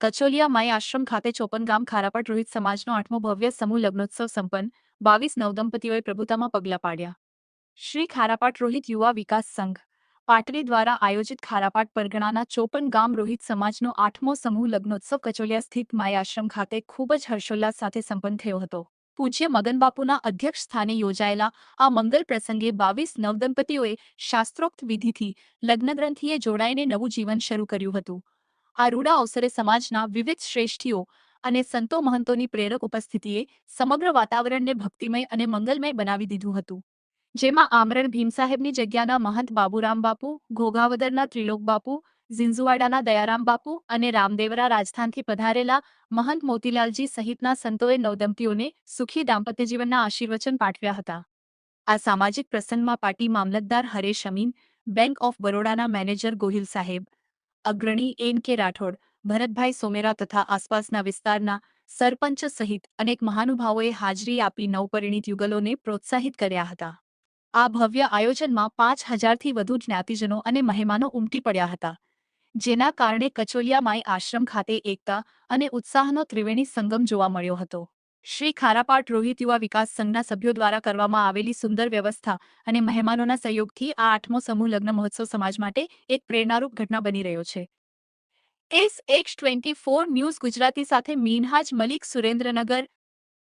કચોલિયા માઈ આશ્રમ ખાતે ચોપન ગામ ખારાપટ રોહિત સમાજનો 8મો ભવ્ય સમૂહ લગ્નોત્સવ સંપન્ન 22 નવદંપતીઓએ પ્રભુતામાં પગલાં પાડ્યા. શ્રી ખારાપાટ રોહિત યુવા વિકાસ સંઘ પાટડી દ્વારા આયોજિત ખારાપાટ પરગણાના 54 ગામ રોહિત સમાજનો 8મો સમૂહ લગ્નોત્સવ કચોલિયા સ્થિત માઈ આશ્રમ ખાતે ખૂબ જ હર્ષોલ્લાસ સાથે સંપન્ન થયો હતો. પૂજ્ય મગનબાપુના અધ્યક્ષ સ્થાને યોજાયેલા આ મંગલ પ્રસંગે 22 નવદંપતીઓએ શાસ્ત્રોક્ત વિધિથી લગ્નગ્રંથિએ જોડાઈને નવું જીવન શરૂ કર્યું હતું. આ રૂડા અવસરે સમાજના વિવિધ શ્રેષ્ઠીઓ અને સંતો મહંતોની પ્રેરક ઉપસ્થિતિએ સમગ્ર વાતાવરણને ભક્તિમય અને મંગલમય બનાવી દીધું હતું. જેમાં આમરણ ભીમ સાહેબની જગ્યાના મહંત બાબુરામ બાપુ, ઘોઘાવદરના ત્રિલોક બાપુ, ઝીંઝુવાડાના દયારામ બાપુ અને રામદેવરા રાજસ્થાનથી પધારેલા મહંત મોતીલાલજી સહિતના સંતોએ નવદંપતીઓને સુખી દાંપત્ય જીવનના આશીર્વચન પાઠવ્યા હતા. આ સામાજિક પ્રસંગમાં પાર્ટી મામલતદાર હરેશ અમીન, બેંક ઓફ બરોડાના મેનેજર ગોહિલ સાહેબ, અગ્રણી એન.કે. રાઠોડ, ભરતભાઈ સોમેરા તથા આસપાસના વિસ્તારના સરપંચ સહિત અનેક મહાનુભાવોએ હાજરી આપી નવપરિણીત યુગલોને પ્રોત્સાહિત કર્યા હતા. આ ભવ્ય આયોજનમાં 5,000થી વધુ જ્ઞાતિજનો અને મહેમાનો ઉમટી પડ્યા હતા, જેના કારણે કચોલિયા માઈ આશ્રમ ખાતે એકતા અને ઉત્સાહનો ત્રિવેણી સંગમ જોવા મળ્યો હતો. શ્રી ખારાપાટ રોહિત યુવા વિકાસ સંઘના સભ્યો દ્વારા કરવામાં આવેલી સુંદર વ્યવસ્થા અને મહેમાનોના સહયોગથી આ 8મો સમૂહ લગ્ન મહોત્સવ સમાજ માટે એક પ્રેરણારૂપ ઘટના બની રહ્યો છે. SX24 ન્યૂઝ ગુજરાતી સાથે મીનહાજ મલિક, સુરેન્દ્રનગર.